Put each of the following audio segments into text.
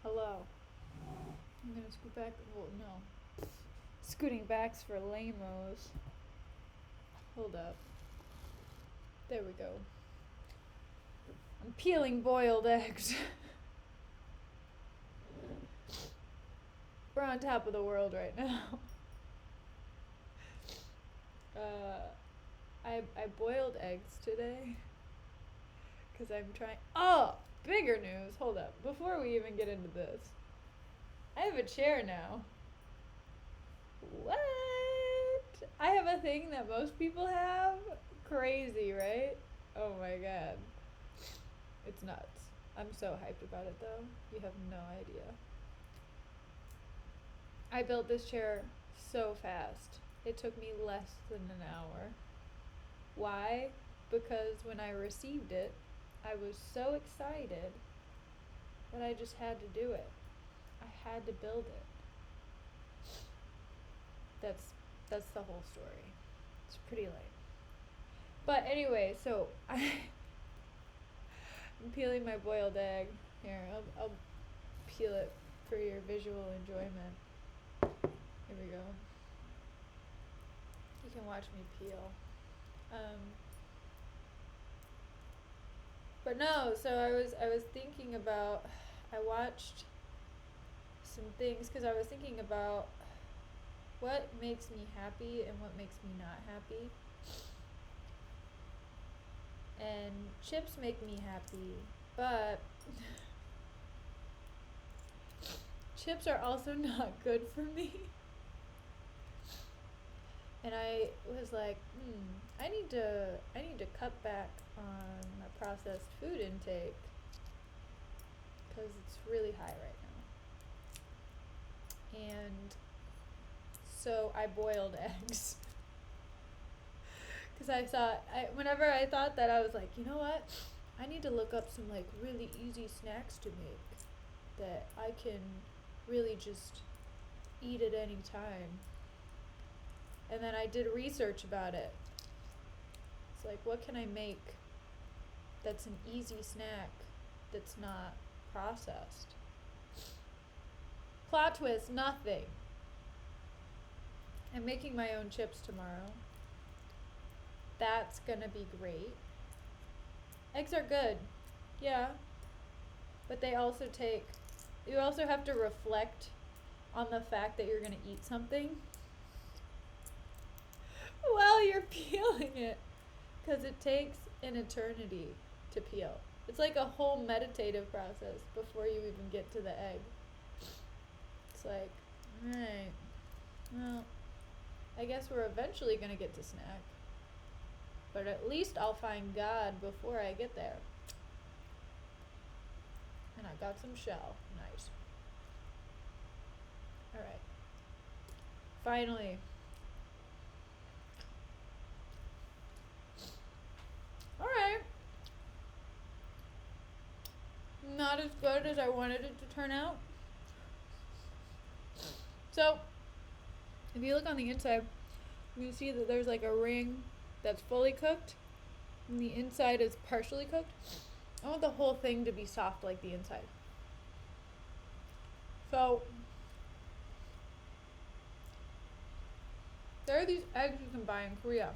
Hello. I'm gonna scoot back. Well, no. Scooting backs for lamos. Hold up. There we go. I'm peeling boiled eggs. We're on top of the world right now. I boiled eggs today because I'm trying. Oh, bigger news. Hold up. Before we even get into this, I have a chair now. What? I have a thing that most people have? Crazy, right? Oh my god. It's nuts. I'm so hyped about it though. You have no idea. I built this chair so fast. It took me less than an hour. Why? Because when I received it, I was so excited that I just had to do it. I had to build it. That's the whole story. It's pretty lame. But anyway, so I'm peeling my boiled egg. Here, I'll peel it for your visual enjoyment. Here we go. You can watch me peel. But no, so I was thinking about, I watched some things because I was thinking about what makes me happy and what makes me not happy. And chips make me happy, but chips are also not good for me. And I was like, I need to cut back on my processed food intake because it's really high right now. And so I boiled eggs. Because whenever I thought that, I was like, you know what? I need to look up some like really easy snacks to make that I can really just eat at any time. And then I did research about it. It's like, what can I make that's an easy snack that's not processed? Plot twist, nothing. I'm making my own chips tomorrow. That's gonna be great. Eggs are good, yeah. But you also have to reflect on the fact that you're gonna eat something while you're peeling it. Because it takes an eternity to peel. It's like a whole meditative process before you even get to the egg. It's like, alright, well, I guess we're eventually gonna get to snack. But at least I'll find God before I get there. And I got some shell. Nice. Alright. Finally. Alright. Not as good as I wanted it to turn out. So, if you look on the inside, you can see that there's like a ring that's fully cooked, and the inside is partially cooked. I want the whole thing to be soft like the inside. So, there are these eggs you can buy in Korea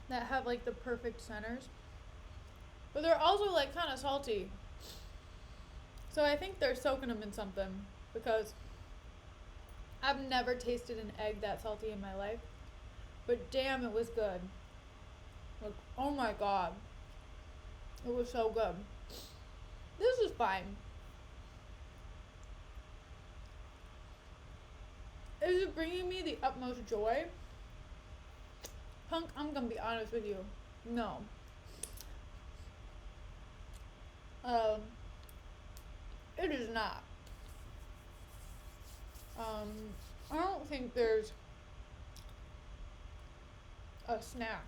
that have like the perfect centers, but they're also like kind of salty. So I think they're soaking them in something because I've never tasted an egg that salty in my life. But damn, it was good. Like, oh my god. It was so good. This is fine. Is it bringing me the utmost joy? Punk, I'm gonna be honest with you. No. It is not. I don't think there's a snack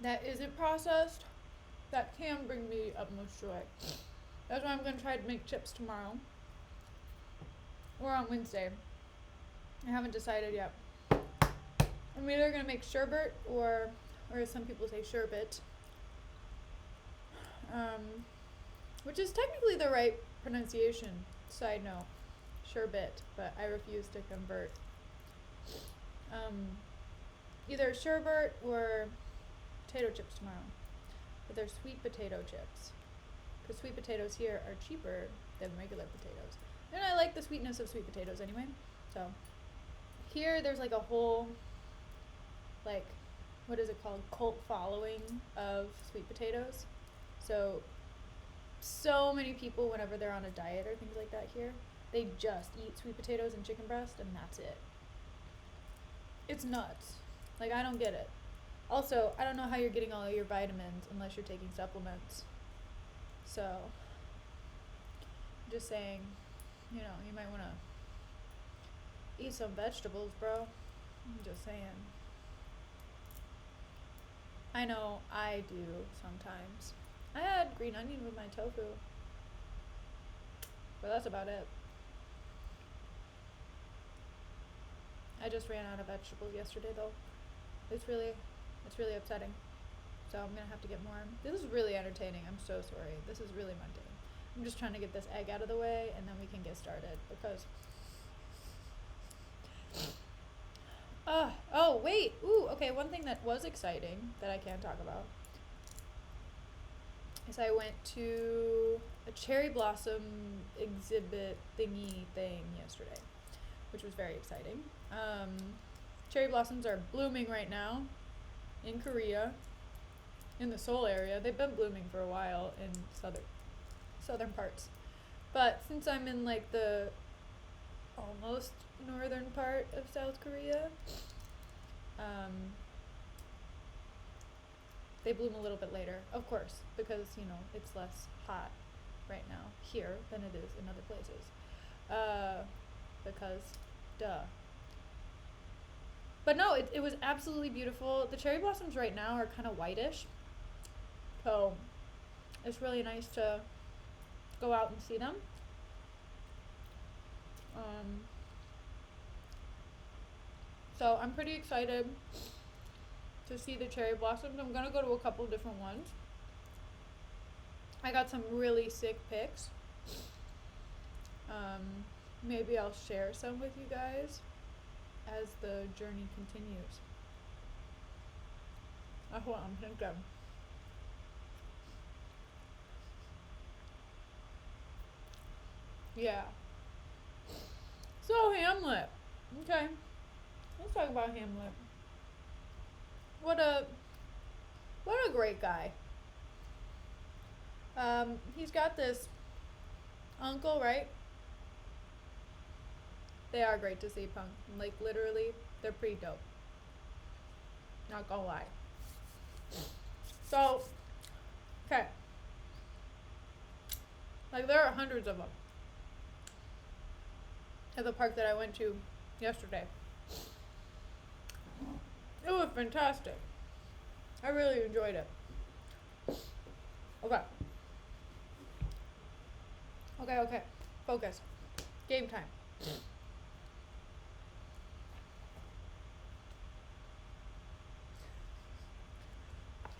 that isn't processed that can bring me utmost joy. That's why I'm gonna try to make chips tomorrow or on Wednesday. I haven't decided yet. I'm either gonna make sherbet or as some people say, sherbet. which is technically the right pronunciation. Side note, sherbet, but I refuse to convert. Either sherbet or potato chips tomorrow, but they're sweet potato chips, because sweet potatoes here are cheaper than regular potatoes, and I like the sweetness of sweet potatoes anyway. So here there's like a whole, like, what is it called, cult following of sweet potatoes. So many people, whenever they're on a diet or things like that here, they just eat sweet potatoes and chicken breast and that's it. It's nuts. Like, I don't get it. Also, I don't know how you're getting all of your vitamins unless you're taking supplements. So, I'm just saying, you know, you might want to eat some vegetables, bro. I'm just saying. I know I do sometimes. I had green onion with my tofu, but that's about it. I just ran out of vegetables yesterday though. It's really upsetting. So I'm gonna have to get more. This is really entertaining. I'm so sorry. This is really mundane. I'm just trying to get this egg out of the way and then we can get started because oh wait. Ooh, okay, one thing that was exciting that I can talk about is I went to a cherry blossom exhibit thingy thing yesterday, which was very exciting. Cherry blossoms are blooming right now in Korea, in the Seoul area. They've been blooming for a while in southern parts. But since I'm in like the almost northern part of South Korea, they bloom a little bit later, of course, because, you know, it's less hot right now here than it is in other places. Because, duh. But no, it was absolutely beautiful. The cherry blossoms right now are kind of whitish. So, it's really nice to go out and see them. So I'm pretty excited to see the cherry blossoms. I'm gonna go to a couple different ones. I got some really sick pics. Maybe I'll share some with you guys as the journey continues. That's what I'm thinking. Yeah. So Hamlet. Okay. Let's talk about Hamlet. What a great guy. He's got this uncle, right? They are great to see, punk. Like, literally, they're pretty dope. Not gonna lie. So, okay. Like, there are hundreds of them at the park that I went to yesterday. It was fantastic. I really enjoyed it. Okay. Okay. Focus. Game time.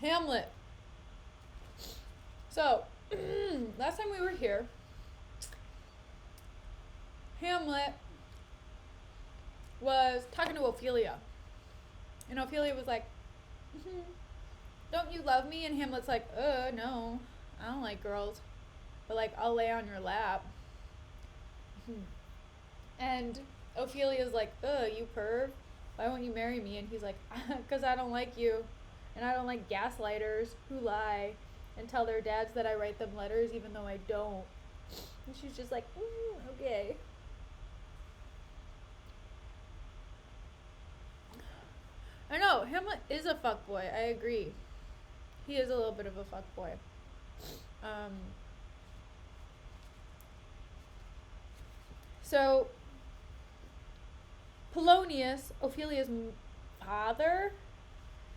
Hamlet. So, last time we were here, Hamlet was talking to Ophelia. And Ophelia was like, don't you love me? And Hamlet's like, no, I don't like girls. But, like, I'll lay on your lap. And Ophelia's like, you perv. Why won't you marry me? And he's like, because I don't like you. And I don't like gaslighters who lie and tell their dads that I write them letters even though I don't. And she's just like, okay. I know, Hamlet is a fuckboy. I agree. He is a little bit of a fuckboy. So, Polonius, Ophelia's father,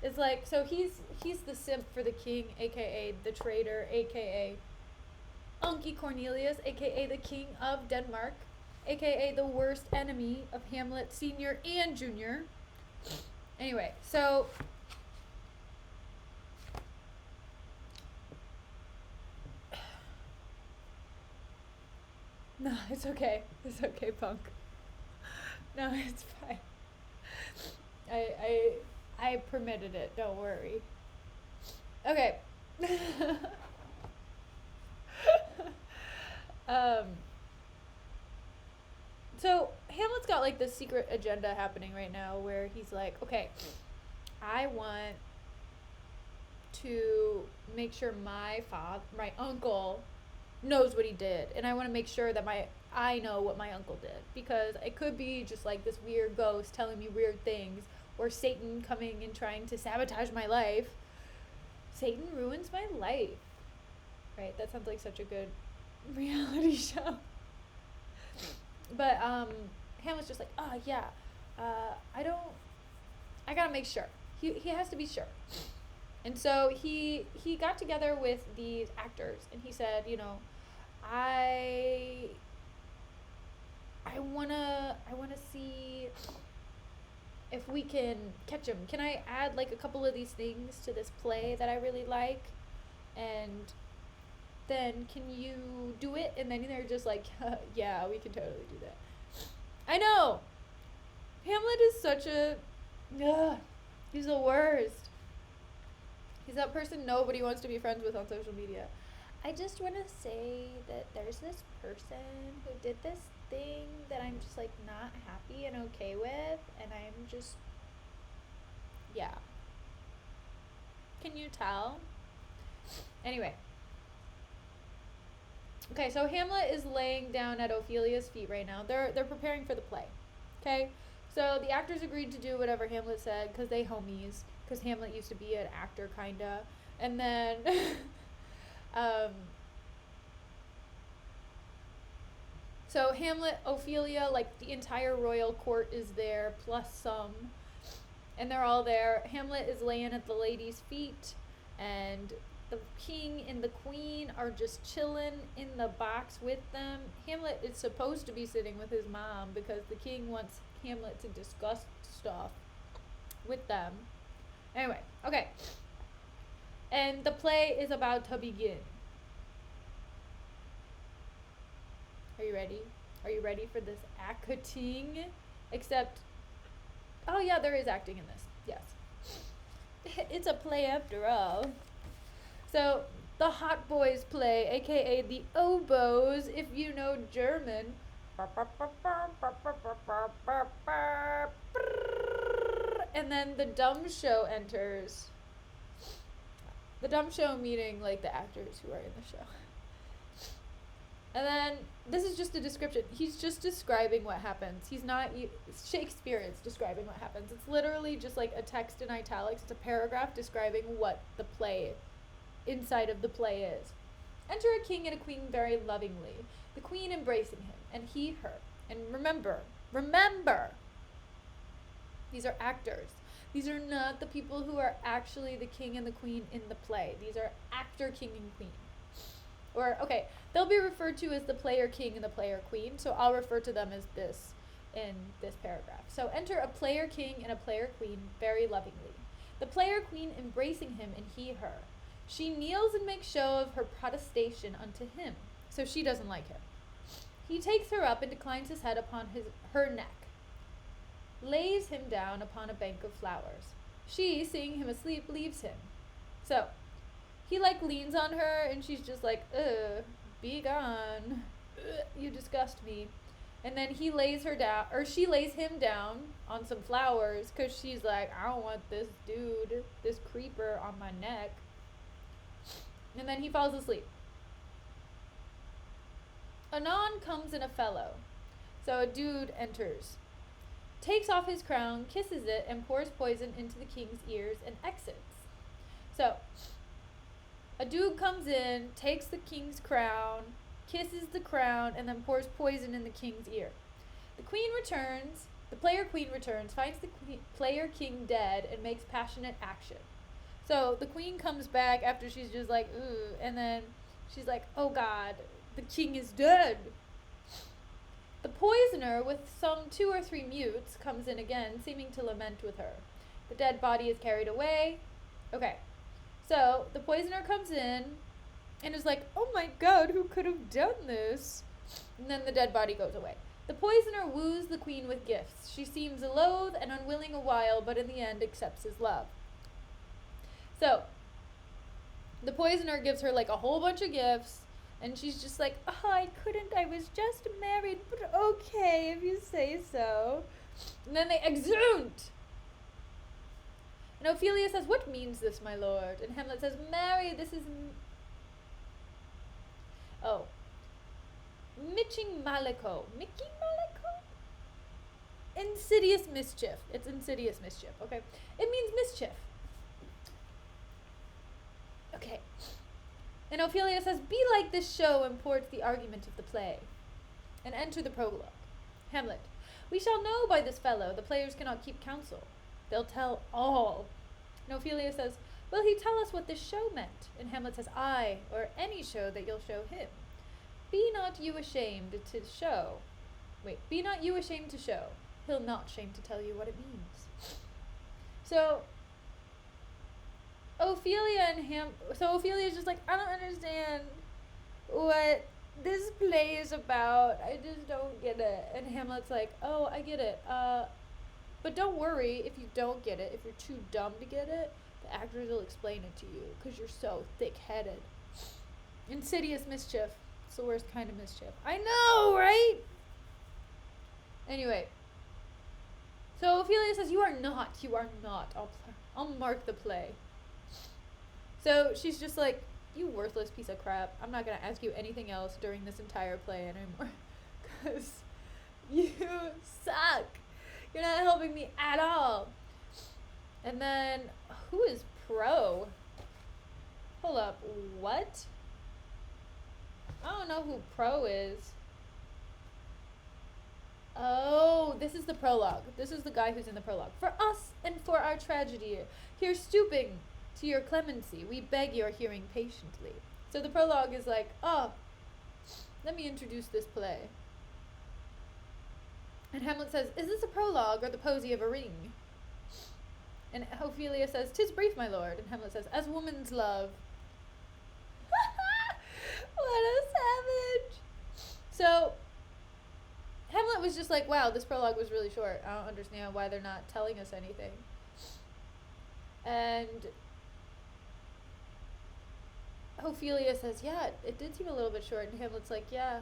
is like, so he's the simp for the king, aka the traitor, aka Unky Cornelius, aka the king of Denmark, aka the worst enemy of Hamlet Senior and Junior. Anyway, so It's okay. It's okay, punk. No, it's fine. I permitted it. Don't worry. Okay. um. So Hamlet's got like this secret agenda happening right now, where he's like, okay, I want to make sure my uncle knows what he did, and I want to make sure that I know what my uncle did, because it could be just like this weird ghost telling me weird things, or Satan coming and trying to sabotage my life. Satan ruins my life. Right? That sounds like such a good reality show. But Hamlet's just like, oh yeah, I gotta make sure. He has to be sure. And so he got together with these actors, and he said, you know, I wanna see if we can catch him. Can I add like a couple of these things to this play that I really like? And then can you do it? And then they're just like, yeah, we can totally do that. I know. Hamlet is such a, he's the worst. He's that person nobody wants to be friends with on social media. I just want to say that there's this person who did this thing that I'm just like not happy and okay with, and I'm just, yeah. Can you tell? Anyway. Okay, so Hamlet is laying down at Ophelia's feet right now. They're preparing for the play. Okay? So the actors agreed to do whatever Hamlet said because they homies. Because Hamlet used to be an actor, kinda. And then, so Hamlet, Ophelia, like the entire royal court is there, plus some. And they're all there. Hamlet is laying at the ladies' feet, and the king and the queen are just chilling in the box with them. Hamlet is supposed to be sitting with his mom because the king wants Hamlet to discuss stuff with them. Anyway, okay. And the play is about to begin. Are you ready? Are you ready for this acting? Except, oh yeah, there is acting in this. Yes. It's a play after all. So, the Hot Boys play, aka the Oboes, if you know German. And then the dumb show enters. The dumb show meaning like the actors who are in the show. And then this is just a description. He's just describing what happens. He's not Shakespeare is describing what happens. It's literally just like a text in italics. It's a paragraph describing what the play inside of the play is. Enter a king and a queen very lovingly, the queen embracing him, and he her. And remember, these are actors. These are not the people who are actually the king and the queen in the play. These are actor king and queen. Or, okay, they'll be referred to as the player king and the player queen, so I'll refer to them as this in this paragraph. So enter a player king and a player queen very lovingly, the player queen embracing him and he her. She kneels and makes show of her protestation unto him, so she doesn't like him. He takes her up and declines his head upon her neck, lays him down upon a bank of flowers. She, seeing him asleep, leaves him. So, he like leans on her and she's just like, ugh, be gone. Ugh, you disgust me. And then he lays her down, or she lays him down on some flowers because she's like, I don't want this dude, this creeper on my neck. And then he falls asleep. Anon comes in a fellow. So a dude enters, takes off his crown, kisses it, and pours poison into the king's ears and exits. So, a dude comes in, takes the king's crown, kisses the crown, and then pours poison in the king's ear. The queen returns, the player queen returns, finds the player king dead, and makes passionate action. So, the queen comes back after she's just like, ooh, and then she's like, oh god, the king is dead. The poisoner, with some 2 or 3 mutes, comes in again, seeming to lament with her. The dead body is carried away. Okay, so the poisoner comes in and is like, oh my god, who could have done this? And then the dead body goes away. The poisoner woos the queen with gifts. She seems loath and unwilling a while, but in the end accepts his love. So, the poisoner gives her like a whole bunch of gifts, and she's just like, oh, I couldn't, I was just married, but okay, if you say so. And then they exhumed. And Ophelia says, what means this, my lord? And Hamlet says, marry, this is... Oh. Mitching Malico. Mickey Malico? Insidious mischief. It's insidious mischief, okay? It means mischief. Okay. And Ophelia says, be like this show imports the argument of the play. And enter the prologue. Hamlet. We shall know by this fellow. The players cannot keep counsel. They'll tell all. And Ophelia says, will he tell us what this show meant? And Hamlet says, aye, or any show that you'll show him. Be not you ashamed to show. Wait, be not you ashamed to show. He'll not shame to tell you what it means. So, Ophelia's just like, I don't understand what this play is about. I just don't get it. And Hamlet's like, oh, I get it. But don't worry if you don't get it. If you're too dumb to get it, the actors will explain it to you because you're so thick-headed. Insidious mischief. It's the worst kind of mischief. I know, right? Anyway. So Ophelia says, you are not. I'll mark the play. So she's just like, you worthless piece of crap. I'm not going to ask you anything else during this entire play anymore. Because you suck. You're not helping me at all. And then, who is Pro? Hold up, what? I don't know who Pro is. Oh, this is the prologue. This is the guy who's in the prologue. For us and for our tragedy, here stooping to your clemency, we beg your hearing patiently. So the prologue is like, oh, let me introduce this play. And Hamlet says, is this a prologue or the posy of a ring? And Ophelia says, 'tis brief, my lord. And Hamlet says, as woman's love. What a savage. So, Hamlet was just like, wow, this prologue was really short. I don't understand why they're not telling us anything. And Ophelia says, yeah, it did seem a little bit short. And Hamlet's like, yeah,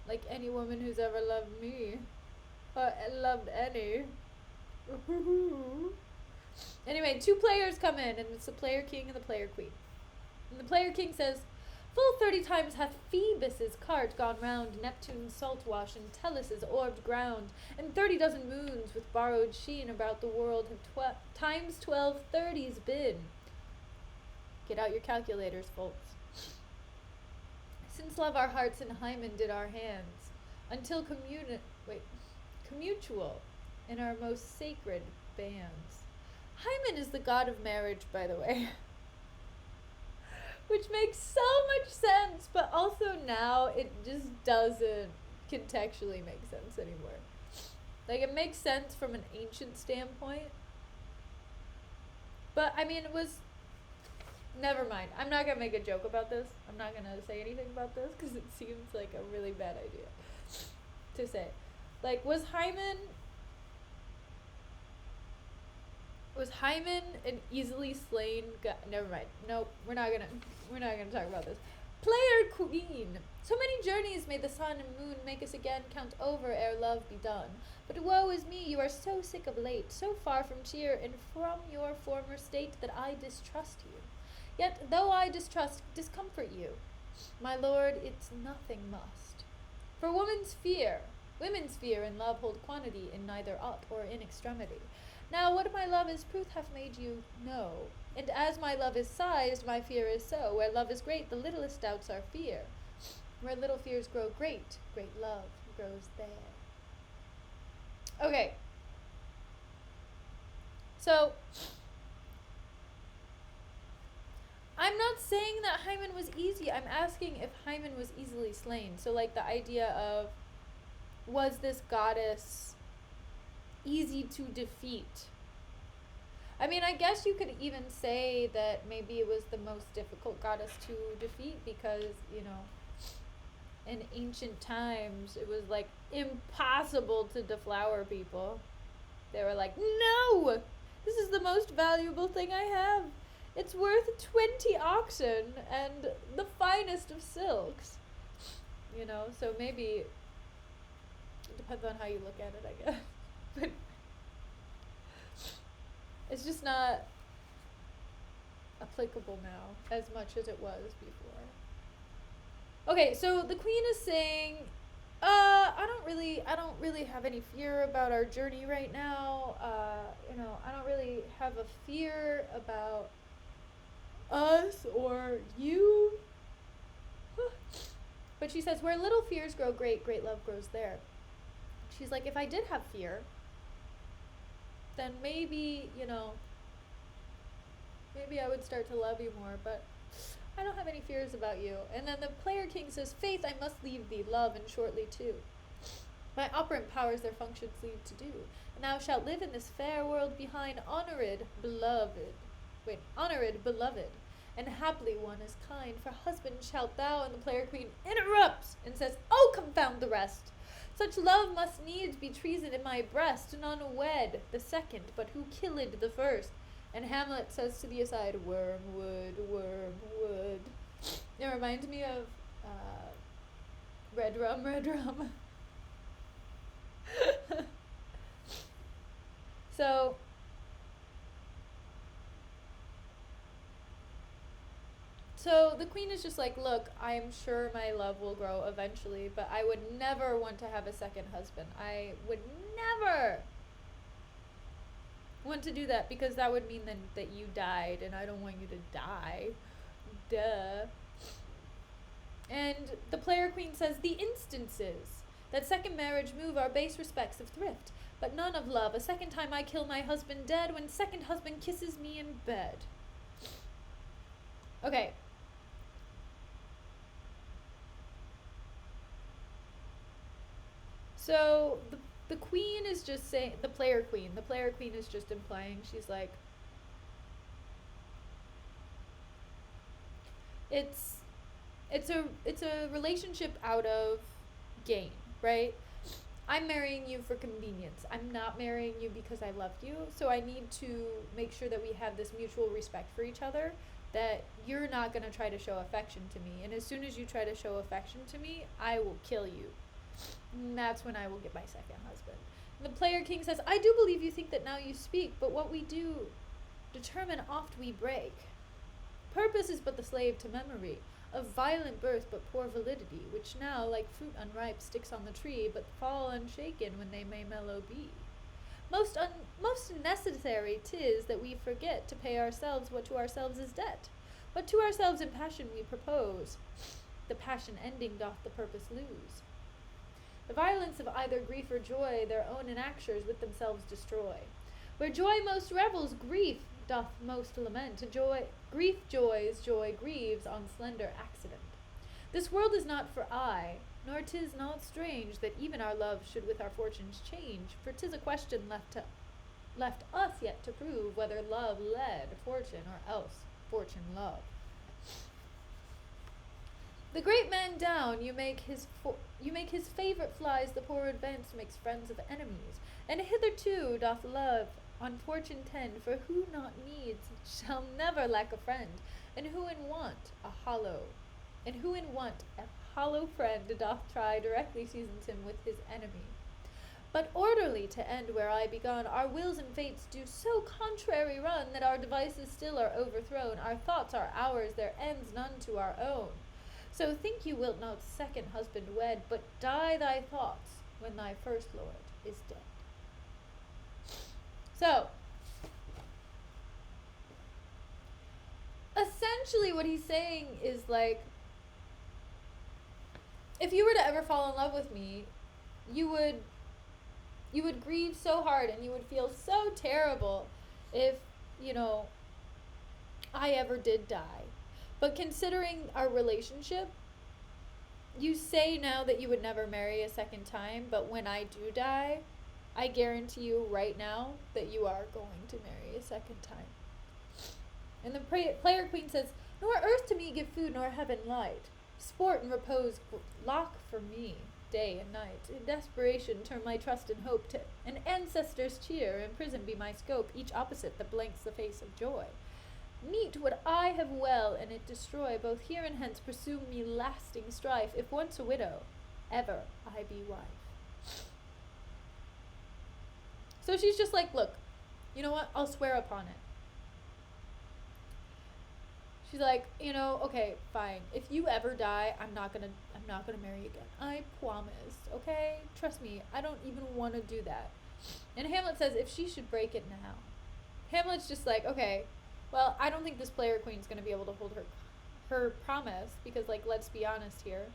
like any woman who's ever loved me. Or loved any. Anyway, two players come in, and it's the player king and the player queen. And the player king says, full 30 times hath Phoebus's cart gone round Neptune's salt wash and Tellus' orbed ground, and 30 dozen moons with borrowed sheen about the world have times 12 30s been. Get out your calculators, folks. Since love our hearts and hymen did our hands, until commutual in our most sacred bands. Hymen is the god of marriage, by the way. Which makes so much sense, but also now it just doesn't contextually make sense anymore. Like, it makes sense from an ancient standpoint. But, I mean, it was... Never mind. I'm not going to make a joke about this. I'm not going to say anything about this, because it seems like a really bad idea to say. Like, was Hymen an easily slain guy? Never mind. Nope. We're not gonna talk about this. Player queen. So many journeys may the sun and moon make us again count over ere love be done. But woe is me, you are so sick of late, so far from cheer and from your former state that I distrust you. Yet though I discomfort you, my lord, it's nothing must. For women's fear in love hold quantity in neither up or in extremity. Now what my love is proof hath made you know, and as my love is sized, my fear is so. Where love is great, the littlest doubts are fear. Where little fears grow great, great love grows there. Okay. So, I'm not saying that Hymen was easy. I'm asking if Hymen was easily slain. So, like, the idea of, was this goddess easy to defeat? I mean, I guess you could even say that maybe it was the most difficult goddess to defeat because, you know, in ancient times, it was like impossible to deflower people. They were like, no! This is the most valuable thing I have. It's worth 20 oxen and the finest of silks. You know, so maybe it depends on how you look at it, I guess. But it's just not applicable now as much as it was before. Okay, so the queen is saying, I don't really have any fear about our journey right now. I don't really have a fear about us or you. But she says, where little fears grow great, great love grows there. She's like, if I did have fear, then maybe, maybe I would start to love you more, but I don't have any fears about you. And then the player king says, Faith, I must leave thee, love, and shortly too. My operant powers their functions leave to do. And thou shalt live in this fair world behind honored, beloved. And haply one is kind, for husband shalt thou. And the player queen interrupts and says, Oh, confound the rest! Such love must needs be treason in my breast. None wed the second, but who killed the first? And Hamlet says to the aside, Wormwood, wormwood. It reminds me of Red Rum, Red Rum. So the queen is just like, look, I am sure my love will grow eventually, but I would never want to have a second husband. I would never want to do that, because that would mean then that you died, and I don't want you to die. Duh. And the player queen says, the instances that second marriage move are base respects of thrift, but none of love. A second time I kill my husband dead, when second husband kisses me in bed. Okay. So the queen is just saying, the player queen is just implying, she's like, it's a relationship out of gain, right? I'm marrying you for convenience. I'm not marrying you because I love you. So I need to make sure that we have this mutual respect for each other, that you're not going to try to show affection to me. And as soon as you try to show affection to me, I will kill you. And that's when I will get my second husband. And the player king says, I do believe you think that now you speak, but what we do determine oft we break. Purpose is but the slave to memory, of violent birth but poor validity, which now, like fruit unripe, sticks on the tree, but fall unshaken when they may mellow be. Most necessary 'tis that we forget to pay ourselves what to ourselves is debt. What to ourselves in passion we propose, the passion ending doth the purpose lose. The violence of either grief or joy their own enactures with themselves destroy. Where joy most revels, grief doth most lament. Grief joys, joy grieves on slender accident. This world is not for aye, nor 'tis not strange that even our love should with our fortunes change, for 'tis a question left us yet to prove whether love led fortune or else fortune love. The great man down, you make his favorite flies, the poor advance makes friends of enemies, and hitherto doth love on fortune tend, for who not needs shall never lack a friend, and who in want a hollow friend doth try directly seasons him with his enemy. But orderly to end where I begun, our wills and fates do so contrary run, that our devices still are overthrown, our thoughts are ours, their ends none to our own. So think you wilt not second husband wed, but die thy thoughts when thy first lord is dead. So, essentially what he's saying is like, if you were to ever fall in love with me, you would grieve so hard and you would feel so terrible if, I ever did die. But considering our relationship, you say now that you would never marry a second time, but when I do die, I guarantee you right now that you are going to marry a second time. And the player queen says, nor earth to me give food, nor heaven light. Sport and repose lock for me, day and night. In desperation turn my trust and hope to an ancestor's cheer. In prison be my scope, each opposite that blanks the face of joy. Meet what I have well, and it destroy. Both here and hence pursue me lasting strife. If once a widow, ever I be wife. So she's just like, look, you know what? I'll swear upon it. She's like, you know, okay, fine. If you ever die, I'm not gonna marry you again. I promise, okay? Trust me, I don't even want to do that. And Hamlet says, if she should break it now. Hamlet's just like, okay, well, I don't think this player queen's gonna be able to hold her promise, because, like, let's be honest here.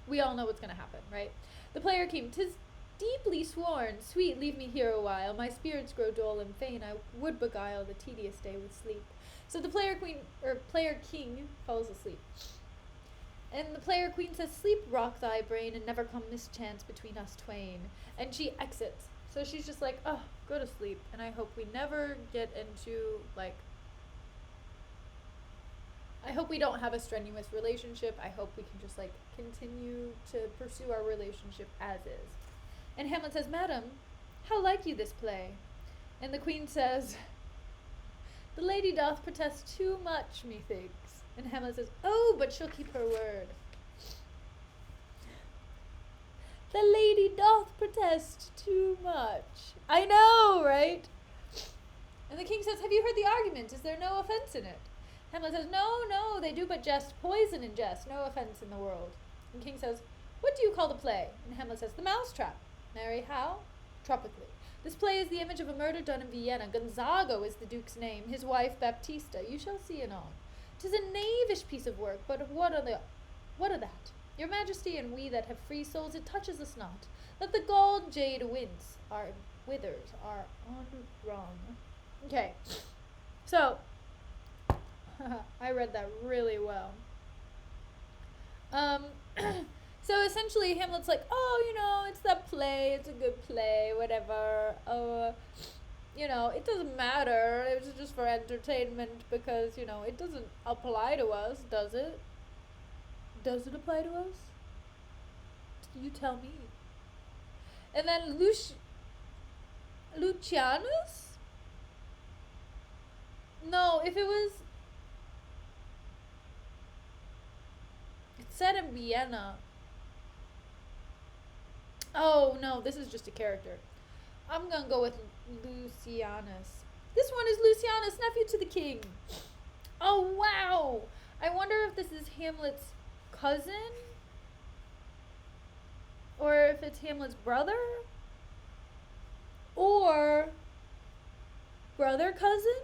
We all know what's gonna happen, right? The player king, 'tis deeply sworn, sweet, leave me here a while. My spirits grow dull and fain. I would beguile the tedious day with sleep. So the player king falls asleep. And the player queen says, sleep rock thy brain, and never come mischance between us twain. And she exits. So she's just like, oh, go to sleep. And I hope we never get into, like, I hope we don't have a strenuous relationship. I hope we can just, like, continue to pursue our relationship as is. And Hamlet says, madam, how like you this play? And the queen says, the lady doth protest too much, methinks. And Hamlet says, oh, but she'll keep her word. The lady doth protest too much. I know, right? And the king says, have you heard the argument? Is there no offense in it? Hamlet says, no, they do but jest, poison and jest, no offense in the world. And the king says, what do you call the play? And Hamlet says, the mousetrap. Marry, how? Tropically. This play is the image of a murder done in Vienna. Gonzago is the duke's name, his wife Baptista. You shall see anon. 'Tis a knavish piece of work, but what of that? Your majesty and we that have free souls, it touches us not. Let the galled jade wince, our withers are unwrung. Okay, so, I read that really well. So essentially Hamlet's like, oh, you know, it's that play, it's a good play, whatever. You know, it doesn't matter, it was just for entertainment because, you know, it doesn't apply to us, does it? Does it apply to us? You tell me. And then Lucianus? No, if it was... It's set in Vienna. Oh, no, this is just a character. I'm gonna go with Lucianus. This one is Lucianus, nephew to the king. Oh, wow. I wonder if this is Hamlet's cousin? Or if it's Hamlet's brother? Or brother cousin?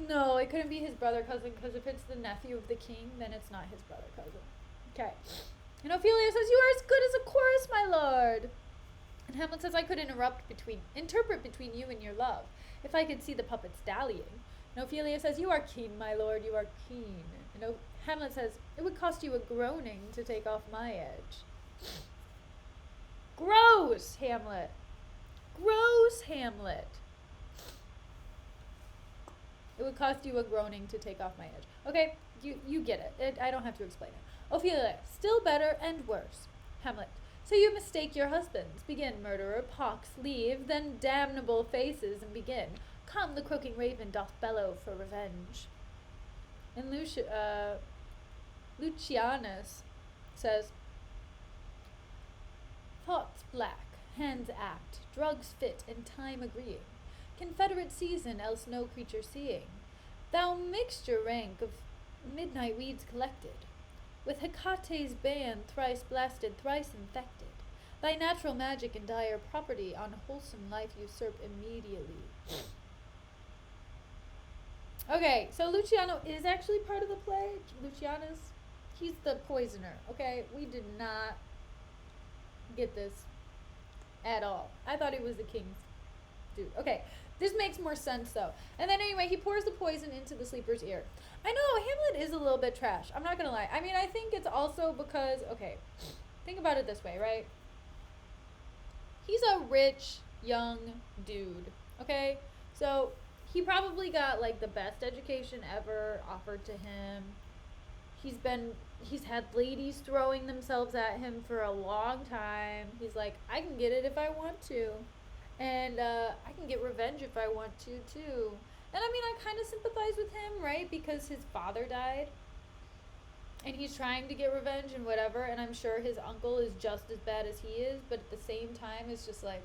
No, it couldn't be his brother cousin, because if it's the nephew of the king, then it's not his brother cousin. Okay. And Ophelia says, you are as good as a chorus, my lord. And Hamlet says, I could interpret between you and your love, if I could see the puppets dallying. And Ophelia says, you are keen, my lord, you are keen. And Hamlet says, it would cost you a groaning to take off my edge. Gross, Hamlet. Gross, Hamlet. It would cost you a groaning to take off my edge. Okay, you get it. I don't have to explain it. Ophelia, still better and worse. Hamlet, so you mistake your husbands. Begin, murderer, pox, leave, then damnable faces, and begin. Come, the croaking raven doth bellow for revenge. And Lucianus says, thoughts black, hands act, drugs fit, and time agreeing. Confederate season, else no creature seeing. Thou mixture rank of midnight weeds collected, with Hecate's band thrice blasted, thrice infected. Thy natural magic and dire property on wholesome life usurp immediately. Okay, so Luciano is actually part of the play. Lucianus, he's the poisoner, okay? We did not get this at all. I thought he was the king's dude. Okay, this makes more sense though. And then anyway, he pours the poison into the sleeper's ear. I know, Hamlet is a little bit trash. I'm not gonna lie. I mean, I think it's also because, okay, think about it this way, right? He's a rich, young dude, okay? So he probably got like the best education ever offered to him. He's had ladies throwing themselves at him for a long time. He's like, I can get it if I want to. And I can get revenge if I want to, too. And I mean, I kind of sympathize with him, right? Because his father died. And he's trying to get revenge and whatever. And I'm sure his uncle is just as bad as he is. But at the same time, it's just like,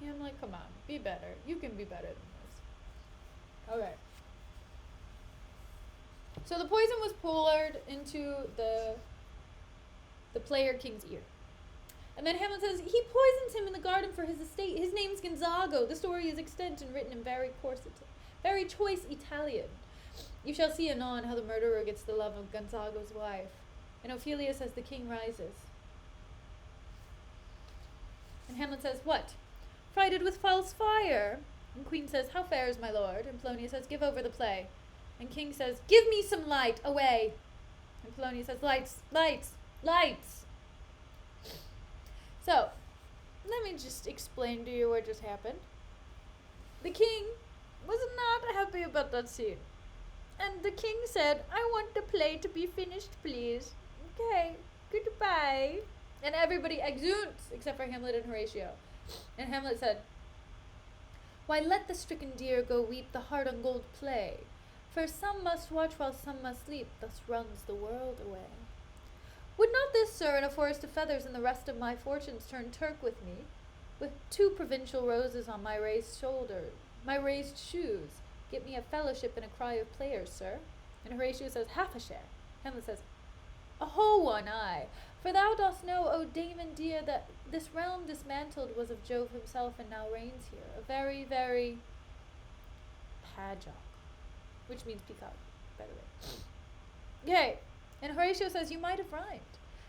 yeah, I'm like, come on, be better. You can be better than this. Okay. So the poison was poured into the player king's ear. And then Hamlet says, he poisons him in the garden for his estate. His name's Gonzago. The story is extant and written in very choice Italian. You shall see anon how the murderer gets the love of Gonzago's wife. And Ophelia says, the king rises. And Hamlet says, what? Frighted with false fire? And Queen says, how fares my lord? And Polonius says, give over the play. And King says, give me some light, away. And Polonius says, lights, lights, lights. So, let me just explain to you what just happened. The king was not happy about that scene. And the king said, I want the play to be finished, please. Okay, goodbye. And everybody exults, except for Hamlet and Horatio. And Hamlet said, why let the stricken deer go weep the hard on gold play? For some must watch while some must sleep, thus runs the world away. Would not this, sir, in a forest of feathers and the rest of my fortunes turn Turk with me, with 2 provincial roses on my raised shoes, get me a fellowship and a cry of players, sir? And Horatio says, half a share. Hamlet says, a whole one, aye. For thou dost know, O Damon dear, that this realm dismantled was of Jove himself and now reigns here. A very, very padjock, which means peacock, by the way. Yay. And Horatio says, you might have rhymed.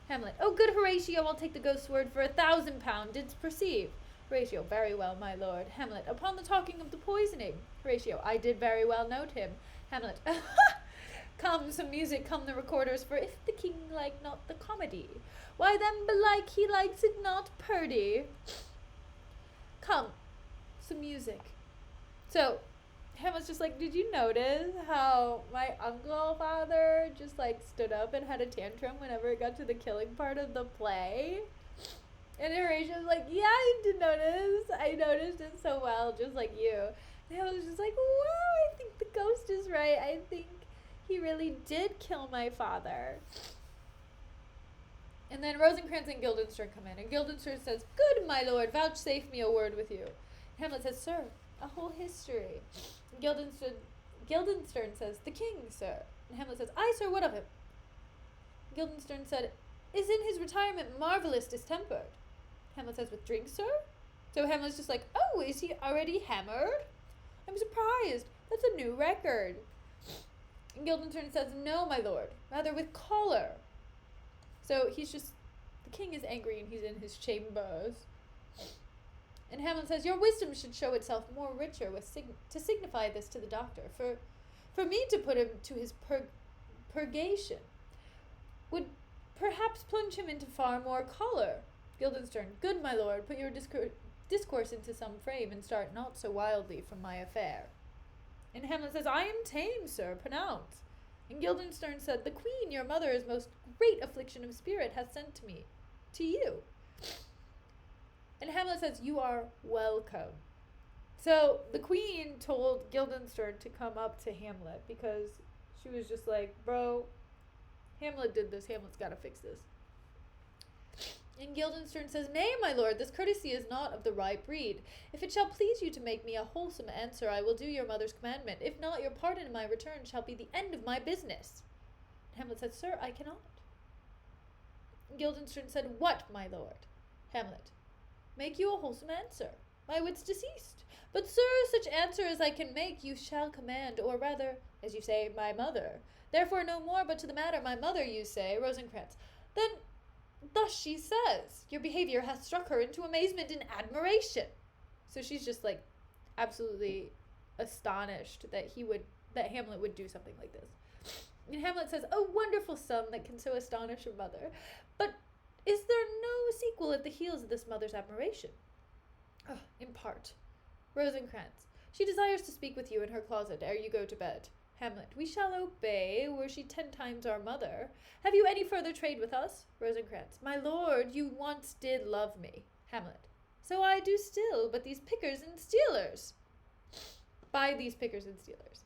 Hamlet, oh good Horatio, I'll take the ghost's word for 1,000 pound, didst perceive? Horatio, very well, my lord. Hamlet, upon the talking of the poisoning. Horatio, I did very well note him. Hamlet, come some music, come the recorders, for if the king like not the comedy, why then belike he likes it not purdy. Come, some music. So, Hamlet's just like, did you notice how my uncle father just like stood up and had a tantrum whenever it got to the killing part of the play? And Horatio's like, yeah, I did notice. I noticed it so well, just like you. And I was just like, wow, I think the ghost is right. I think he really did kill my father. And then Rosencrantz and Guildenstern come in. And Guildenstern says, good, my lord, vouchsafe me a word with you. Hamlet says, sir, a whole history. And Guildenstern says, the king, sir. And Hamlet says, aye, sir, what of him? Guildenstern said, is in his retirement marvellous distempered. Hamlet says, with drink, sir? So Hamlet's just like, oh, is he already hammered? I'm surprised. That's a new record. And Guildenstern says, no, my lord, rather with choler. So he's just, the king is angry and he's in his chambers. And Hamlet says, your wisdom should show itself more richer to signify this to the doctor. For me to put him to his purgation would perhaps plunge him into far more choler. Guildenstern, good my lord, put your discourse into some frame, and start not so wildly from my affair. And Hamlet says, I am tame, sir, pronounce. And Guildenstern said, the queen, your mother's most great affliction of spirit, hath sent to me, to you. And Hamlet says, you are welcome. So the queen told Guildenstern to come up to Hamlet because she was just like, bro, Hamlet did this. Hamlet's got to fix this. And Guildenstern says, nay, my lord, this courtesy is not of the right breed. If it shall please you to make me a wholesome answer, I will do your mother's commandment. If not, your pardon in my return shall be the end of my business. And Hamlet said, sir, I cannot. And Guildenstern said, what, my lord? Hamlet, make you a wholesome answer. My wit's deceased. But, sir, such answer as I can make you shall command, or rather, as you say, my mother. Therefore no more, but to the matter, my mother, you say, Rosencrantz. Then thus she says, your behavior hath struck her into amazement and admiration. So she's just like absolutely astonished that Hamlet would do something like this. And Hamlet says, oh, wonderful son that can so astonish a mother. But is there no sequel at the heels of this mother's admiration? Oh, in part. Rosencrantz, she desires to speak with you in her closet ere you go to bed. Hamlet. We shall obey, were she 10 times our mother. Have you any further trade with us? Rosencrantz. My lord, you once did love me. Hamlet. So I do still, but these pickers and stealers. By these pickers and stealers.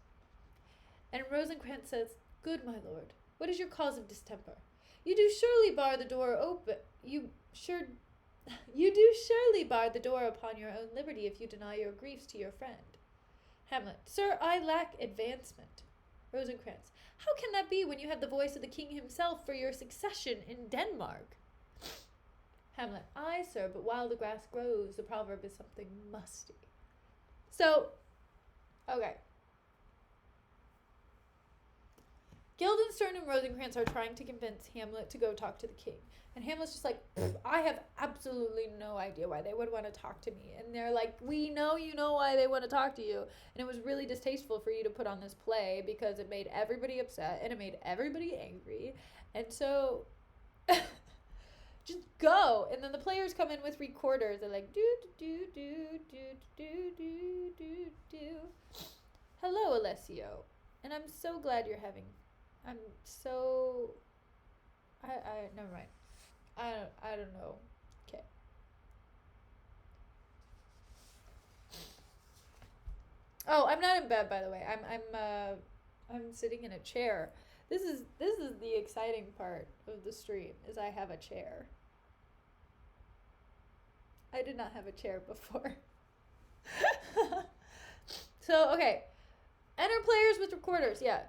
And Rosencrantz says, Good my lord, what is your cause of distemper? You do surely bar the door open. You do surely bar the door upon your own liberty if you deny your griefs to your friend. Hamlet. Sir, I lack advancement. Rosencrantz. How can that be when you have the voice of the king himself for your succession in Denmark? Hamlet. Aye, sir, but while the grass grows, the proverb is something musty. So, okay. Guildenstern and Rosencrantz are trying to convince Hamlet to go talk to the king. And Hamlet's just like, I have absolutely no idea why they would want to talk to me. And they're like, we know you know why they want to talk to you. And it was really distasteful for you to put on this play because it made everybody upset and it made everybody angry. And so, just go. And then the players come in with recorders. They're like, do, do, do, do, do, do, do, do. Hello, Alessio. And I'm so glad you're having... I'm so... never mind. I don't know. Okay. Oh, I'm not in bed, by the way. I'm sitting in a chair. This is the exciting part of the stream, is I have a chair. I did not have a chair before. So, okay. Enter players with recorders. Yeah.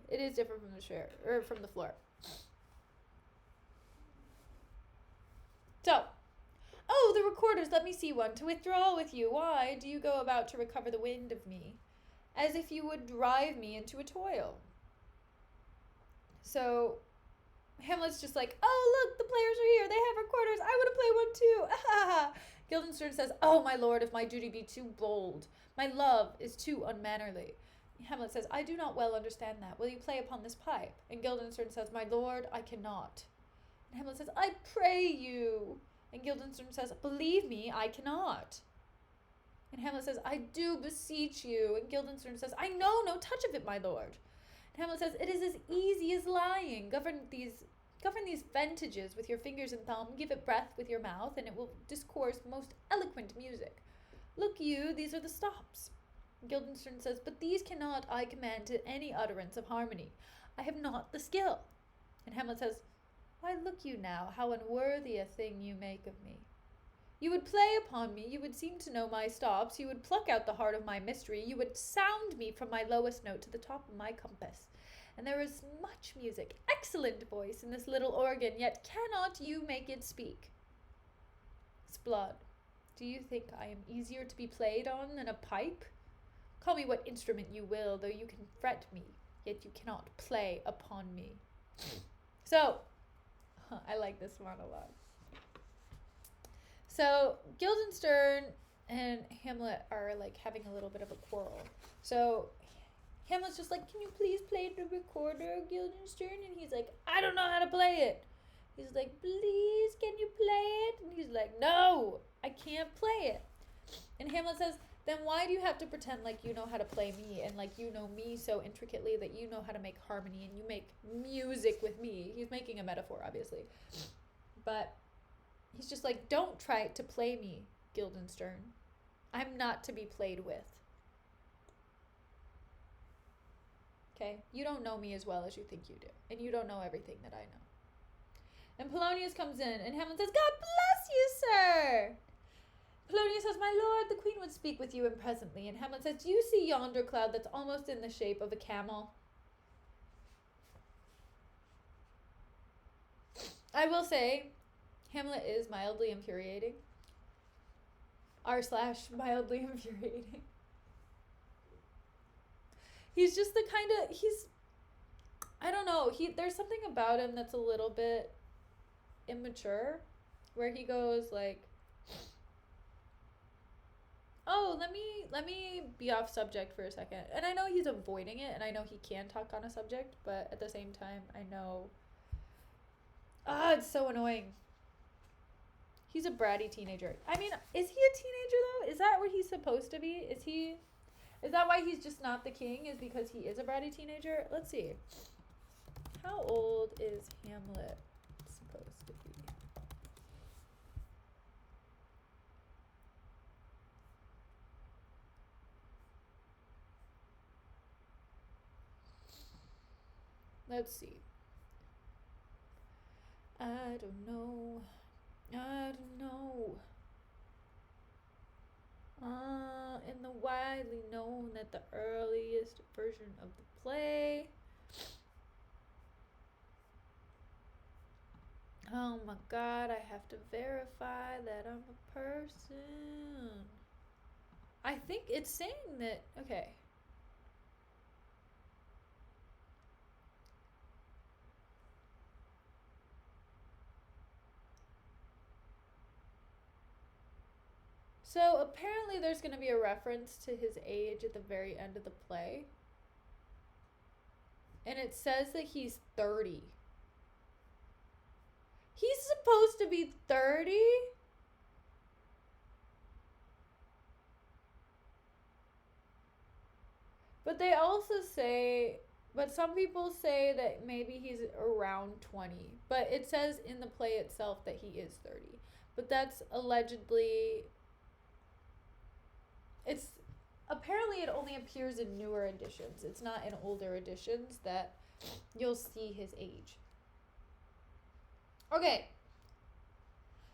It is different from the chair or from the floor. So, oh, the recorders. Let me see one. To withdraw with you. Why do you go about to recover the wind of me, as if you would drive me into a toil? So, Hamlet's just like, oh, look, the players are here. They have recorders. I want to play one too. Guildenstern says, oh, my lord, if my duty be too bold, my love is too unmannerly. Hamlet says, I do not well understand that. Will you play upon this pipe? And Guildenstern says, my lord, I cannot. And Hamlet says, I pray you. And Guildenstern says, believe me, I cannot. And Hamlet says, I do beseech you. And Guildenstern says, I know no touch of it, my lord. And Hamlet says, it is as easy as lying. Govern these ventages with your fingers and thumb, give it breath with your mouth, and it will discourse most eloquent music. Look you, these are the stops. Guildenstern says, but these cannot I command to any utterance of harmony. I have not the skill. And Hamlet says, why look you now, how unworthy a thing you make of me. You would play upon me, you would seem to know my stops, you would pluck out the heart of my mystery, you would sound me from my lowest note to the top of my compass. And there is much music, excellent voice in this little organ, yet cannot you make it speak. Sblood, do you think I am easier to be played on than a pipe? Call me what instrument you will, though you can fret me, yet you cannot play upon me. So, I like this one a lot. So, Guildenstern and Hamlet are like having a little bit of a quarrel. So, Hamlet's just like, can you please play the recorder, Guildenstern? And he's like, I don't know how to play it. He's like, please, can you play it? And he's like, no, I can't play it. And Hamlet says, then why do you have to pretend like you know how to play me and like you know me so intricately that you know how to make harmony and you make music with me? He's making a metaphor, obviously. But he's just like, don't try to play me, Guildenstern. I'm not to be played with. Okay? You don't know me as well as you think you do. And you don't know everything that I know. And Polonius comes in, and Hamlet says, God bless you, sir! Polonius says, my lord, the queen would speak with you in presently. And Hamlet says, do you see yonder cloud that's almost in the shape of a camel? I will say, Hamlet is mildly infuriating. r/mildly infuriating. He's just the kind of, I don't know, there's something about him that's a little bit immature, where he goes like, oh, let me be off subject for a second. And I know he's avoiding it, and I know he can talk on a subject, but at the same time, I know, it's so annoying. He's a bratty teenager. I mean, is he a teenager though? Is that what he's supposed to be? Is that why he's just not the king? Is because he is a bratty teenager? Let's see. How old is Hamlet supposed to be? Let's see. I don't know. In the widely known that the earliest version of the play. Oh my god, I have to verify that I'm a person. I think it's saying that, okay. So apparently there's going to be a reference to his age at the very end of the play. And it says that he's 30. He's supposed to be 30? But they also say, but some people say that maybe he's around 20. But it says in the play itself that he is 30. But that's allegedly... It's apparently it only appears in newer editions. It's not in older editions that you'll see his age. Okay.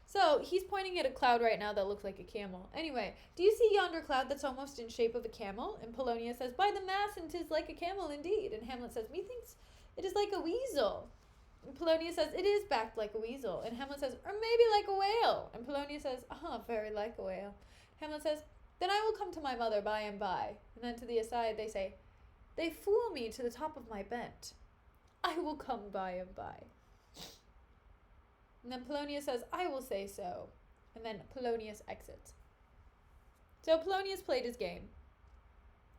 So he's pointing at a cloud right now that looks like a camel. Anyway, do you see yonder cloud that's almost in shape of a camel? And Polonius says, by the mass, and 'tis like a camel indeed. And Hamlet says, methinks it is like a weasel. And Polonius says, it is backed like a weasel. And Hamlet says, or maybe like a whale. And Polonius says, very like a whale. Hamlet says, then I will come to my mother by and by. And then to the aside they say, they fool me to the top of my bent. I will come by and by. And then Polonius says, I will say so. And then Polonius exits. So Polonius played his game.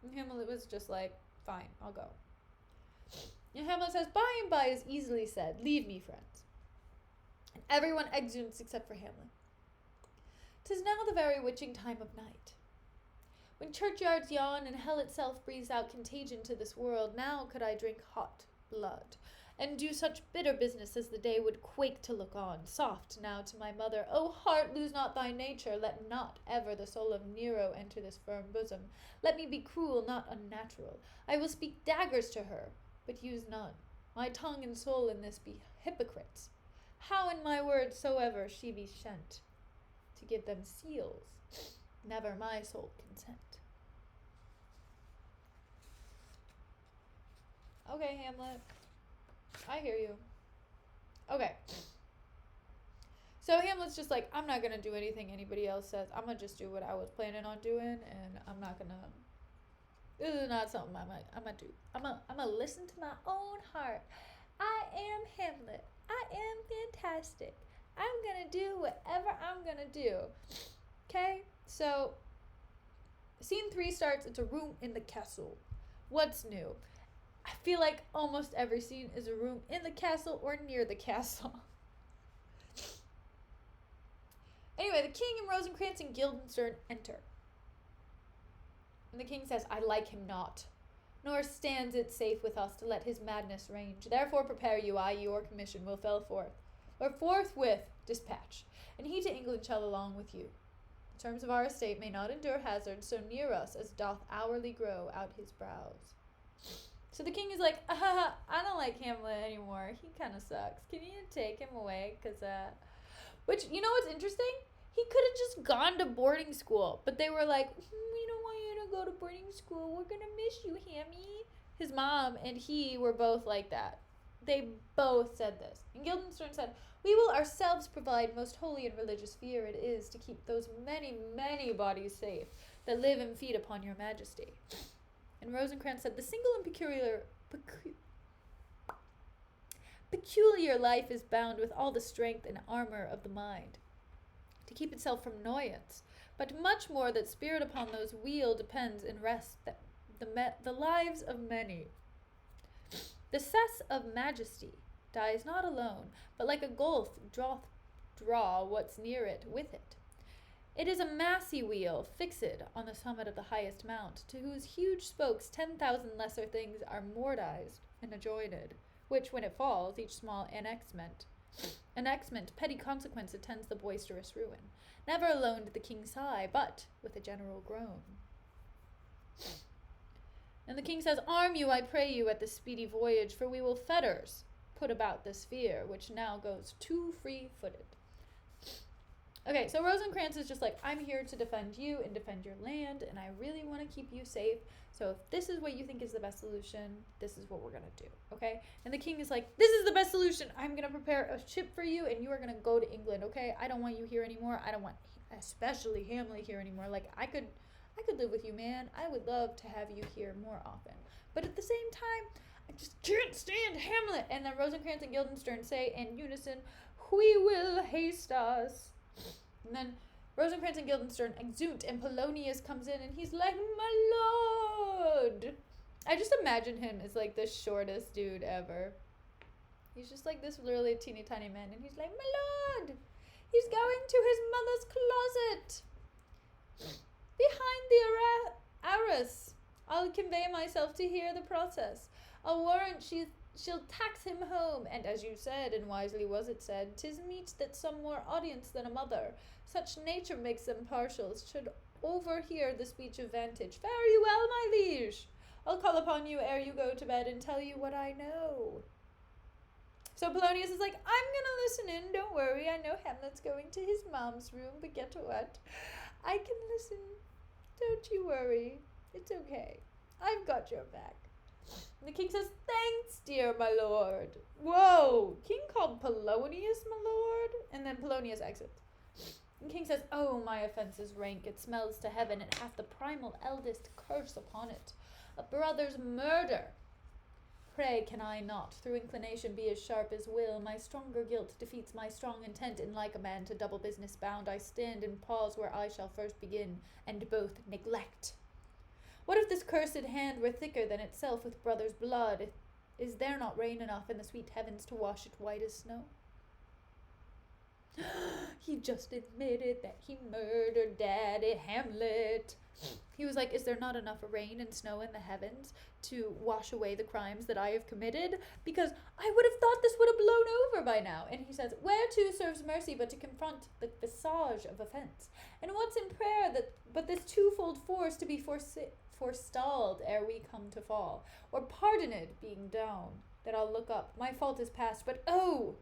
And Hamlet was just like, fine, I'll go. And Hamlet says, by and by is easily said. Leave me, friends. And everyone exits except for Hamlet. 'Tis now the very witching time of night. When churchyards yawn and hell itself breathes out contagion to this world, now could I drink hot blood, and do such bitter business as the day would quake to look on. Soft now to my mother, O heart, lose not thy nature, let not ever the soul of Nero enter this firm bosom. Let me be cruel, not unnatural. I will speak daggers to her, but use none. My tongue and soul in this be hypocrites. How in my words soever she be shent, to give them seals, never my soul consent. Okay, Hamlet. I hear you. Okay. So Hamlet's just like, I'm not gonna do anything anybody else says. I'm gonna just do what I was planning on doing, and I'm not gonna... This is not something I'm gonna do. I'm gonna listen to my own heart. I am Hamlet. I am fantastic. I'm gonna do whatever I'm gonna do. Okay? So, scene 3 starts. It's a room in the castle. What's new? I feel like almost every scene is a room in the castle or near the castle. Anyway, the king and Rosencrantz and Guildenstern enter. And the king says, I like him not, nor stands it safe with us to let his madness range. Therefore prepare you, I your commission will fell forth, or forthwith dispatch, and he to England shall along with you. The terms of our estate may not endure hazard so near us as doth hourly grow out his brows. So the king is like, I don't like Hamlet anymore. He kind of sucks. Can you take him away? Which, you know what's interesting? He could have just gone to boarding school. But they were like, we don't want you to go to boarding school. We're going to miss you, Hammy. His mom and he were both like that. They both said this. And Guildenstern said, we will ourselves provide most holy and religious fear it is to keep those many, many bodies safe that live and feed upon your majesty. And Rosencrantz said, the single and peculiar life is bound with all the strength and armor of the mind to keep itself from annoyance, but much more that spirit upon those wheel depends and rests the lives of many. The cess of majesty dies not alone, but like a gulf draweth draw what's near it with it. It is a massy wheel fixed on the summit of the highest mount, to whose huge spokes 10,000 lesser things are mortised and adjoined, which, when it falls, each small annexment, petty consequence attends the boisterous ruin. Never alone did the king sigh, but with a general groan. And the king says, "Arm you, I pray you, at this speedy voyage, for we will fetters put about the sphere, which now goes too free-footed." Okay, so Rosencrantz is just like, I'm here to defend you and defend your land, and I really want to keep you safe. So if this is what you think is the best solution, this is what we're going to do, okay? And the king is like, this is the best solution. I'm going to prepare a ship for you, and you are going to go to England, okay? I don't want you here anymore. I don't want especially Hamlet here anymore. Like, I could live with you, man. I would love to have you here more often. But at the same time, I just can't stand Hamlet. And then Rosencrantz and Guildenstern say in unison, "We will haste us." And then Rosencrantz and Guildenstern exunt, and Polonius comes in, and he's like, "My lord." I just imagine him as like the shortest dude ever. He's just like this really teeny tiny man, and he's like, "My lord, he's going to his mother's closet behind the arras. I'll convey myself to hear the process. I'll warrant she'll tax him home, and as you said, and wisely was it said, 'tis meet that some more audience than a mother, such nature makes them partial, should overhear the speech of vantage. Fare you well, my liege. I'll call upon you ere you go to bed, and tell you what I know." So Polonius is like, "I'm gonna listen in, don't worry. I know Hamlet's going to his mom's room, but guess what? I can listen. Don't you worry. It's okay. I've got your back." And the king says, "Thanks, dear my lord." Whoa! King called Polonius my lord? And then Polonius exits. And king says, "Oh, my offense is rank. It smells to heaven. It hath the primal eldest curse upon it. A brother's murder. Pray, can I not, through inclination, be as sharp as will? My stronger guilt defeats my strong intent, and like a man to double business bound, I stand and pause where I shall first begin, and both neglect. What if this cursed hand were thicker than itself with brother's blood? Is there not rain enough in the sweet heavens to wash it white as snow?" He just admitted that he murdered Daddy Hamlet. He was like, "Is there not enough rain and snow in the heavens to wash away the crimes that I have committed? Because I would have thought this would have blown over by now." And he says, "Whereto serves mercy but to confront the visage of offense? And what's in prayer but this twofold force to be forestalled ere we come to fall? Or pardoned being down, that I'll look up. My fault is past, but oh!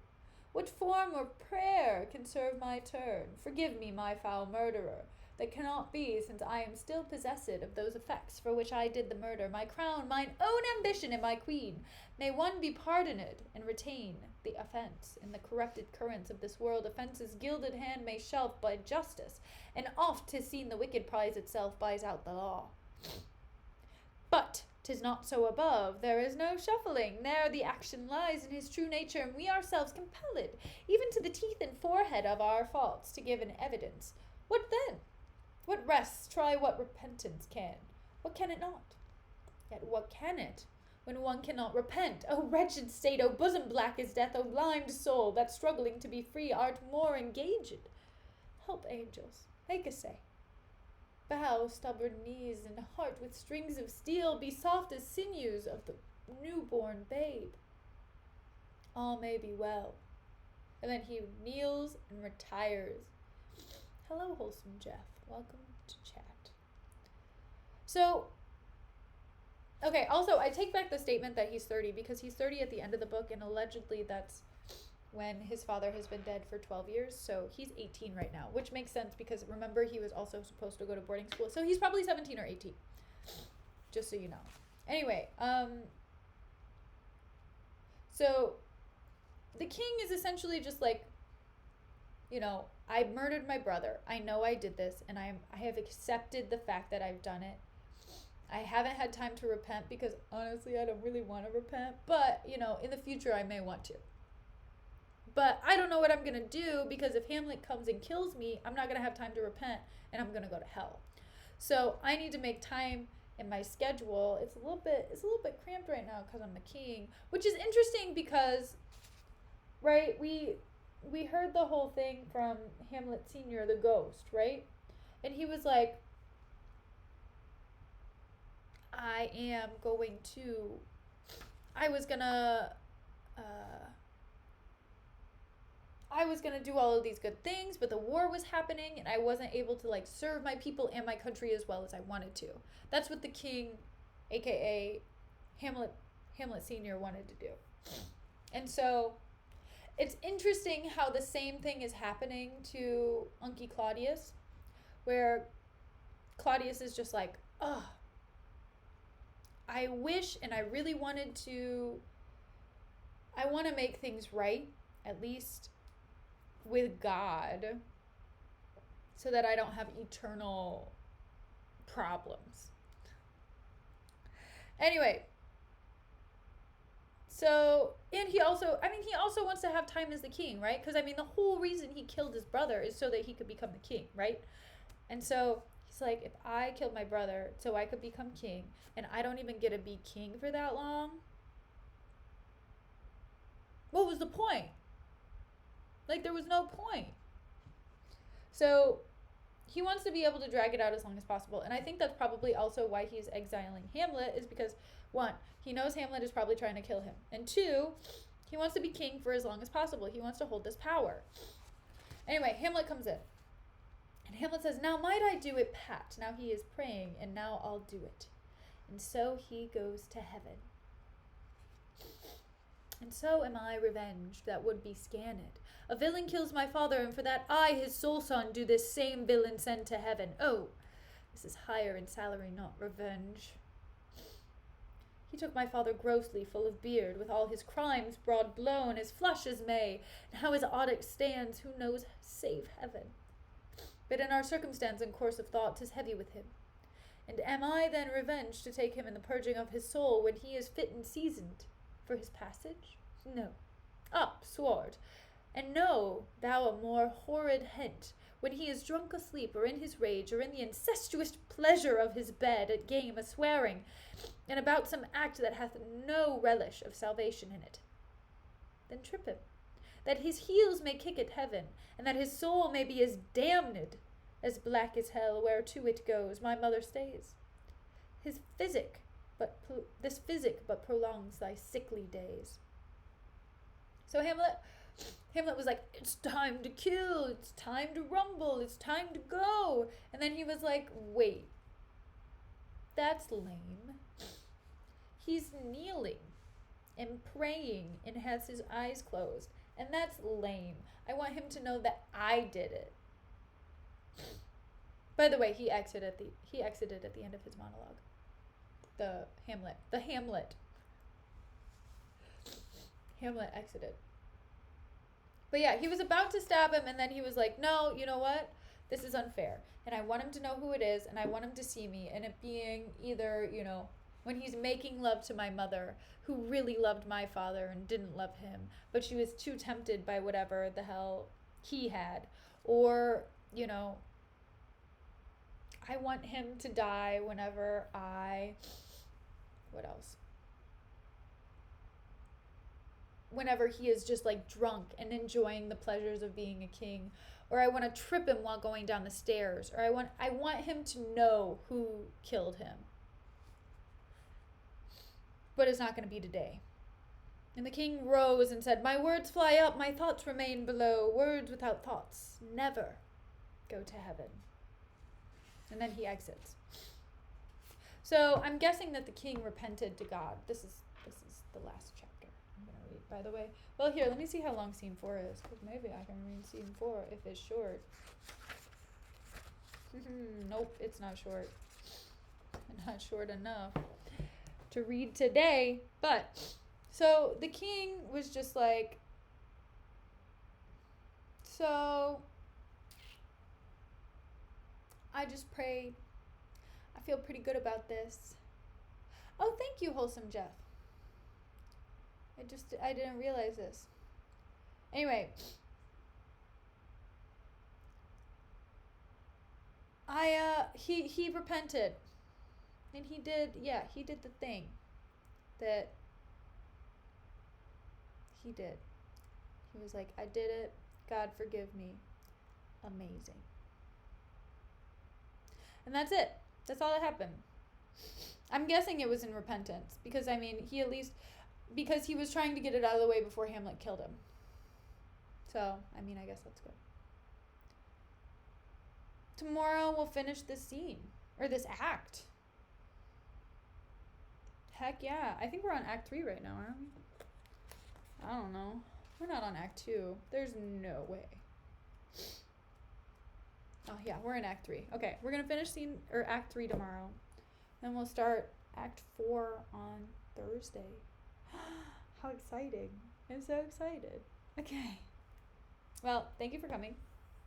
What form or prayer can serve my turn? Forgive me, my foul murderer. That cannot be, since I am still possessed of those effects for which I did the murder, my crown, mine own ambition, and my queen. May one be pardoned, and retain the offence. In the corrupted currents of this world, offence's gilded hand may shelf by justice, and oft 'tis seen the wicked prize itself buys out the law. But 'tis not so above. There is no shuffling. There the action lies in his true nature, and we ourselves compelled, even to the teeth and forehead of our faults, to give an evidence. What then? What rests? Try what repentance can. What can it not? Yet what can it, when one cannot repent? O wretched state! O bosom black as death! O blind soul, that struggling to be free art more engaged! Help, angels, make essay. Bow stubborn knees, and heart with strings of steel be soft as sinews of the newborn babe. All may be well. And then he kneels and retires. Hello, wholesome Jeff. Welcome to chat. So, okay, also, I take back the statement that he's 30, because he's 30 at the end of the book, and allegedly that's when his father has been dead for 12 years, so he's 18 right now, which makes sense because remember he was also supposed to go to boarding school, so he's probably 17 or 18, just so you know. Anyway, so the king is essentially just like, you know, I murdered my brother. I know I did this, and I have accepted the fact that I've done it. I haven't had time to repent because honestly I don't really want to repent, but you know, in the future I may want to. But I don't know what I'm going to do, because if Hamlet comes and kills me, I'm not going to have time to repent, and I'm going to go to hell. So I need to make time in my schedule. It's a little bit cramped right now because I'm the king, which is interesting because, right, we we heard the whole thing from Hamlet Senior, the ghost, right? And he was like, I am going to. I was gonna. Uh, I was gonna do all of these good things, but the war was happening, and I wasn't able to like serve my people and my country as well as I wanted to. That's what the king, aka Hamlet Senior, wanted to do. And so it's interesting how the same thing is happening to Uncle Claudius, where Claudius is just like, oh, I wish and I really wanted to. I want to make things right, at least with God, so that I don't have eternal problems. Anyway, so, and he also wants to have time as the king, right? Because, the whole reason he killed his brother is so that he could become the king, right? And so he's like, if I killed my brother so I could become king, and I don't even get to be king for that long, what was the point? Like, there was no point. So he wants to be able to drag it out as long as possible. And I think that's probably also why he's exiling Hamlet, is because, one, he knows Hamlet is probably trying to kill him. And two, he wants to be king for as long as possible. He wants to hold this power. Anyway, Hamlet comes in. And Hamlet says, now might I do it, Pat? Now he is praying, and now I'll do it. And so he goes to heaven. And so am I revenged that would be scanned. A villain kills my father, and for that I, his sole son, do this same villain send to heaven. Oh, this is higher in salary, not revenge. He took my father grossly, full of beard, with all his crimes broad blown, as flush as May, and how his onyx stands, who knows save heaven. But in our circumstance and course of thought, 'tis heavy with him. And am I then revenged to take him in the purging of his soul, when he is fit and seasoned for his passage? No. Up, sword, and know thou a more horrid hint, when he is drunk asleep, or in his rage, or in the incestuous pleasure of his bed, at game a swearing, and about some act that hath no relish of salvation in it. Then trip him, that his heels may kick at heaven, and that his soul may be as damned as black as hell, whereto it goes, my mother stays. This physic but prolongs thy sickly days. So Hamlet was like, it's time to kill, it's time to rumble, it's time to go. And then he was like, wait, that's lame. He's kneeling and praying and has his eyes closed. And that's lame. I want him to know that I did it. By the way, he exited at the end of his monologue. The Hamlet exited. But yeah, he was about to stab him, and then he was like, no, you know what? This is unfair. And I want him to know who it is, and I want him to see me, and it being either, when he's making love to my mother, who really loved my father and didn't love him, but she was too tempted by whatever the hell he had, or, I want him to die whenever what else? Whenever he is just like drunk and enjoying the pleasures of being a king, or I want to trip him while going down the stairs, or I want him to know who killed him. But it's not going to be today. And the king rose and said, my words fly up, my thoughts remain below. Words without thoughts never go to heaven. And then he exits. So I'm guessing that the king repented to God. This is the last chapter I'm going to read, by the way. Well, here, let me see how long scene 4 is, because maybe I can read scene 4 if it's short. Nope, it's not short. Not short enough to read today. But, so the king was just like, so I just prayed. I feel pretty good about this. Oh, thank you, Wholesome Jeff. I didn't realize this. Anyway, he repented. And he did the thing that he did. He was like, I did it. God forgive me. Amazing. And that's it. That's all that happened. I'm guessing it was in repentance because, I mean, he at least, because he was trying to get it out of the way before Hamlet killed him. So, I mean, I guess that's good. Tomorrow we'll finish this scene, or this act. Heck yeah. I think we're on Act 3 right now, aren't we? I don't know. We're not on Act 2. There's no way. Oh yeah, we're in Act 3. Okay, we're gonna finish Act 3 tomorrow. Then we'll start Act 4 on Thursday. How exciting. I'm so excited. Okay. Well, thank you for coming.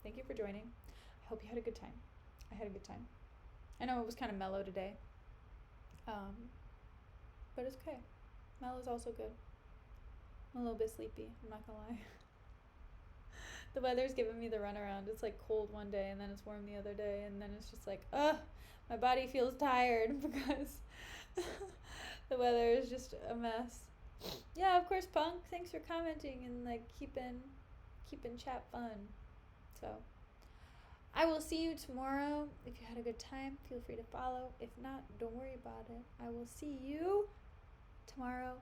Thank you for joining. I hope you had a good time. I had a good time. I know it was kind of mellow today. But it's okay. Mellow's also good. I'm a little bit sleepy, I'm not gonna lie. The weather's giving me the runaround. It's like cold one day and then it's warm the other day, and then it's just like, my body feels tired because the weather is just a mess. Yeah, of course, Punk. Thanks for commenting and like keeping chat fun. So I will see you tomorrow. If you had a good time, feel free to follow. If not, don't worry about it. I will see you tomorrow.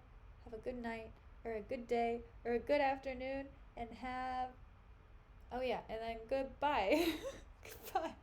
Have a good night, or a good day, or a good afternoon, and have, and then goodbye. Goodbye.